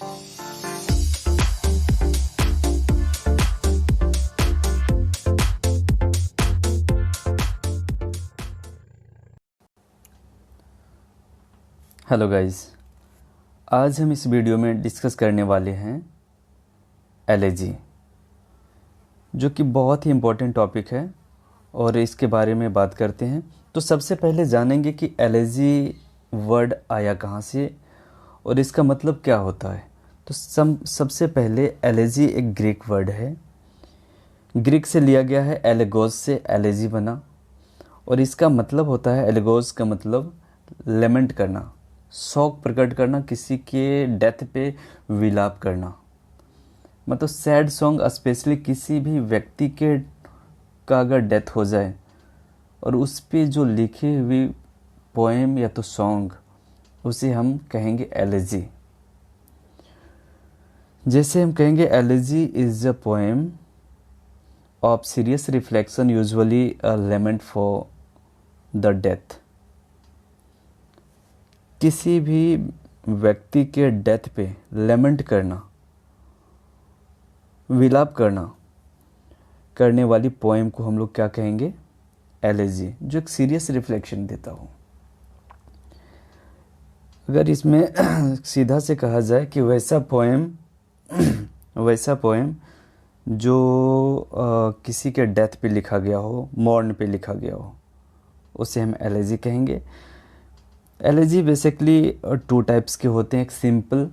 Hello guys, आज हम इस वीडियो में डिस्कस करने वाले हैं एलर्जी, जो कि बहुत ही इम्पोर्टेंट टॉपिक है और इसके बारे में बात करते हैं। तो सबसे पहले जानेंगे कि एलर्जी वर्ड आया कहाँ से और इसका मतलब क्या होता है। तो सबसे पहले एलर्जी एक ग्रीक वर्ड है। ग्रीक से लिया गया है, एलेगोस से एलर्जी बना और इसका मतलब होता है, एलेगोस का मतलब लेमेंट करना, शोक प्रकट करना, किसी के डेथ पे विलाप करना। मतलब सैड सॉन्ग, स्पेशली किसी भी व्यक्ति के का अगर डेथ हो जाए और उस पे जो लिखी हुई पोएम या तो सॉन्ग, उसे हम कहेंगे एलर्जी। जैसे हम कहेंगे elegy is a poem of serious reflection, usually a lament for the death. किसी भी व्यक्ति के डेथ पे लेमेंट करना, विलाप करने वाली पोएम को हम लोग क्या कहेंगे? एलर्जी, जो एक सीरियस रिफ्लेक्शन देता हो। अगर इसमें सीधा से कहा जाए कि वैसा पोएम जो किसी के डेथ पे लिखा गया हो, मॉर्न पे लिखा गया हो, उसे हम एलर्जी कहेंगे। एलर्जी बेसिकली 2 टाइप्स के होते हैं, एक सिंपल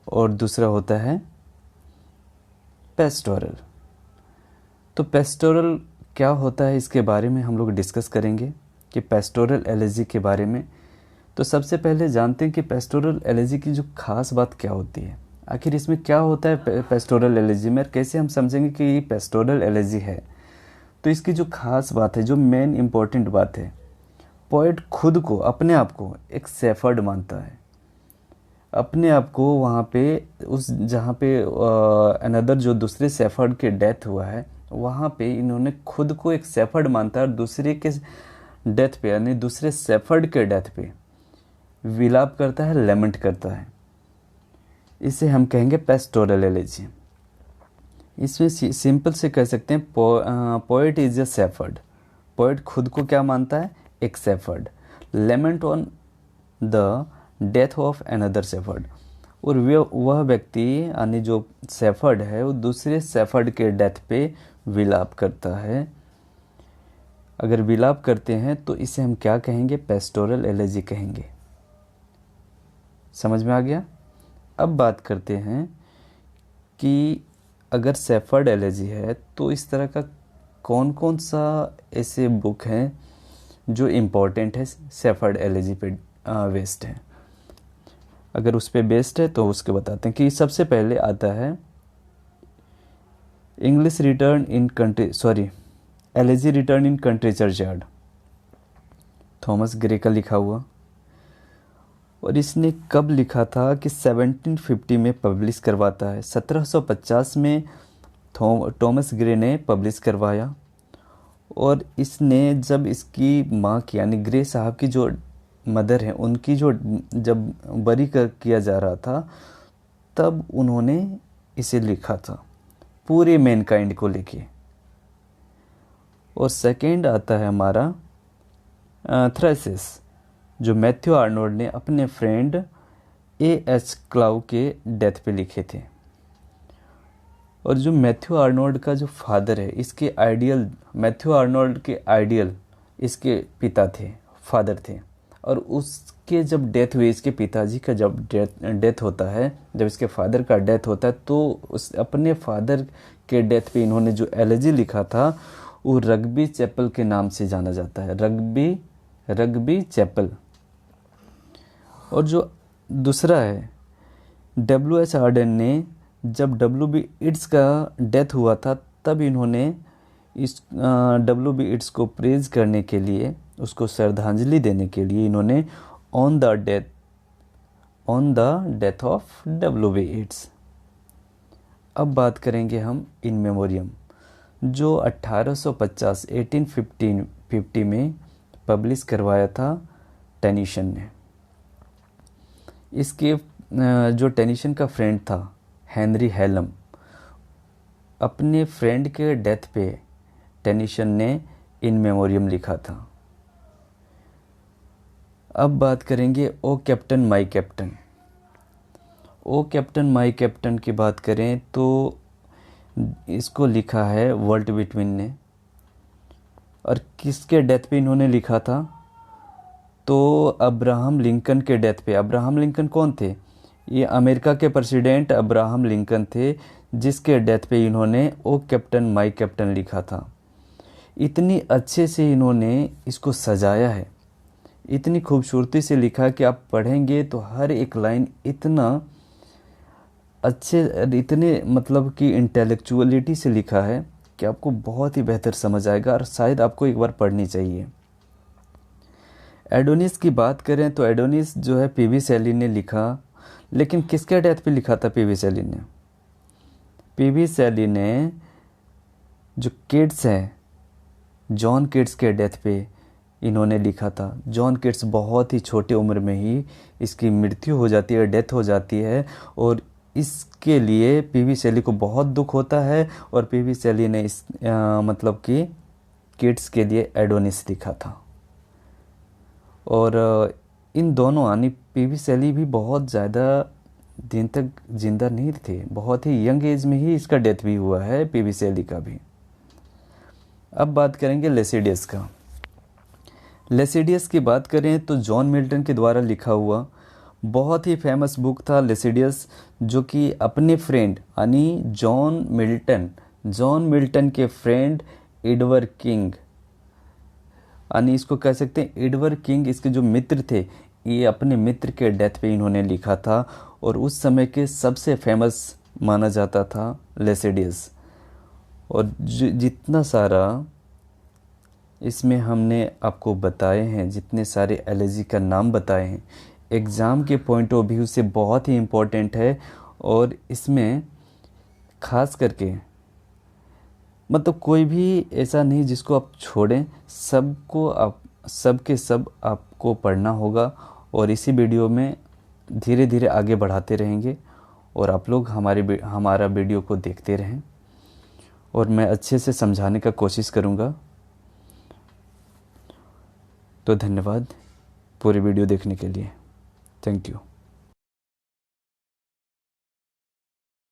और दूसरा होता है पेस्टोरल। तो पेस्टोरल क्या होता है, इसके बारे में हम लोग डिस्कस करेंगे कि पेस्टोरल एलर्जी के बारे में। तो सबसे पहले जानते हैं कि पेस्टोरल एलर्जी की जो खास बात क्या होती है, आखिर इसमें क्या होता है पेस्टोरल एलर्जी में, कैसे हम समझेंगे कि ये पेस्टोरल एलर्जी है। तो इसकी जो खास बात है, जो मेन इम्पोर्टेंट बात है, पोएट खुद को, अपने आप को एक शेफर्ड मानता है। अपने आप को वहाँ पे, उस जहाँ पे अनदर जो दूसरे शेफर्ड के डेथ हुआ है, वहाँ पे इन्होंने खुद को एक शेफर्ड मानता है और दूसरे के डेथ पे, यानी दूसरे शेफर्ड के डेथ पे विलाप करता है, लेमेंट करता है। इसे हम कहेंगे पेस्टोरल एलर्जी। इसमें सिंपल से कह सकते हैं, poet is a shepherd. Poet खुद को क्या मानता है? एक shepherd. Lament on the death of another shepherd, और वह व्यक्ति यानी जो शेफर्ड है, वो दूसरे शेफर्ड के डेथ पे विलाप करता है। अगर विलाप करते हैं तो इसे हम क्या कहेंगे? पेस्टोरल एलर्जी कहेंगे। समझ में आ गया? अब बात करते हैं कि अगर शेफर्ड एलर्जी है तो इस तरह का कौन कौन सा ऐसे बुक हैं जो इम्पोर्टेंट है, शेफर्ड एलर्जी पे बेस्ड है। अगर उस पे बेस्ड है तो उसके बताते हैं कि सबसे पहले आता है English return in country, allergy return in country churchyard, Thomas Gray का लिखा हुआ। और इसने कब लिखा था कि 1750 में पब्लिश करवाता है। 1750 में थॉमस ग्रे ने पब्लिश करवाया। और इसने जब इसकी माँ की, यानी ग्रे साहब की जो मदर है, उनकी जो जब किया जा रहा था, तब उन्होंने इसे लिखा था पूरे मैनकाइंड को लेके। और सेकेंड आता है हमारा थ्रेसिस, जो मैथ्यू आर्नोल्ड ने अपने फ्रेंड A.H. क्लाउ के डेथ पे लिखे थे। और जो मैथ्यू आर्नोल्ड का जो फादर है, इसके आइडियल, मैथ्यू आर्नोल्ड के आइडियल इसके पिता थे, फादर थे। और उसके जब डेथ हुई, इसके पिताजी का जब डेथ होता है, जब इसके फादर का डेथ होता है, तो उस अपने फादर के डेथ पे इन्होंने जो एलर्जी लिखा था, वो रग्बी चैपल के नाम से जाना जाता है, रग्बी चैपल। और जो दूसरा है W.H. आर्डन ने, जब W.B. इट्स का डेथ हुआ था, तब इन्होंने इस W.B. इट्स को प्रेज करने के लिए, उसको श्रद्धांजलि देने के लिए, इन्होंने on the death of W.B. It's. अब बात करेंगे हम इन मेमोरियम, जो 1850 में पब्लिश करवाया था टेनिसन ने। इसके जो टेनिसन का फ्रेंड था हेनरी हेलम, अपने फ्रेंड के डेथ पे टेनिसन ने इन मेमोरियम लिखा था। अब बात करेंगे O captain my captain. O captain my captain की बात करें तो इसको लिखा है वॉल्ट व्हिटमैन ने। और किसके डेथ पे इन्होंने लिखा था? तो अब्राहम लिंकन के डेथ पे। अब्राहम लिंकन कौन थे? ये अमेरिका के प्रेसिडेंट अब्राहम लिंकन थे, जिसके डेथ पे इन्होंने ओ कैप्टन माय कैप्टन लिखा था। इतनी अच्छे से इन्होंने इसको सजाया है, इतनी खूबसूरती से लिखा कि आप पढ़ेंगे तो हर एक लाइन इतना अच्छे, इतने मतलब कि इंटेलेक्चुअलिटी से लिखा है कि आपको बहुत ही बेहतर समझ आएगा और शायद आपको एक बार पढ़नी चाहिए। एडोनिस की बात करें तो एडोनिस जो है पीवी शैली ने लिखा, लेकिन किसके डेथ पे लिखा था पीवी शैली ने? पीवी शैली ने जो किड्स हैं, जॉन किड्स के डेथ पे इन्होंने लिखा था। जॉन किड्स बहुत ही छोटी उम्र में ही इसकी मृत्यु हो जाती है, डेथ हो जाती है, और इसके लिए पीवी शैली को बहुत दुख होता है। और पीवी शैली ने इस मतलब कि किड्स के लिए एडोनिस लिखा था। और इन दोनों यानी पीवी शैली भी बहुत ज़्यादा दिन तक जिंदा नहीं थे, बहुत ही यंग एज में ही इसका डेथ भी हुआ है, पीवी शैली का भी। अब बात करेंगे लेसिडियस का। लेसिडियस की बात करें तो जॉन मिल्टन के द्वारा लिखा हुआ बहुत ही फेमस बुक था लेसिडियस, जो कि अपने फ्रेंड यानी जॉन मिल्टन के फ्रेंड एडवर्ड किंग, यानी इसको कह सकते हैं एडवर्ड किंग, इसके जो मित्र थे, ये अपने मित्र के डेथ पे इन्होंने लिखा था। और उस समय के सबसे फेमस माना जाता था लेसिडियस। और जितना सारा इसमें हमने आपको बताए हैं, जितने एलर्जी एलर्जी का नाम बताए हैं, एग्ज़ाम के पॉइंट ऑफ व्यू से बहुत ही इम्पोर्टेंट है। और इसमें खास करके मतलब कोई भी ऐसा नहीं जिसको आप छोड़ें, सबको आप सब आपको पढ़ना होगा। और इसी वीडियो में धीरे धीरे आगे बढ़ाते रहेंगे और आप लोग हमारा वीडियो को देखते रहें, और मैं अच्छे से समझाने का कोशिश करूँगा। तो धन्यवाद पूरी वीडियो देखने के लिए। Thank you.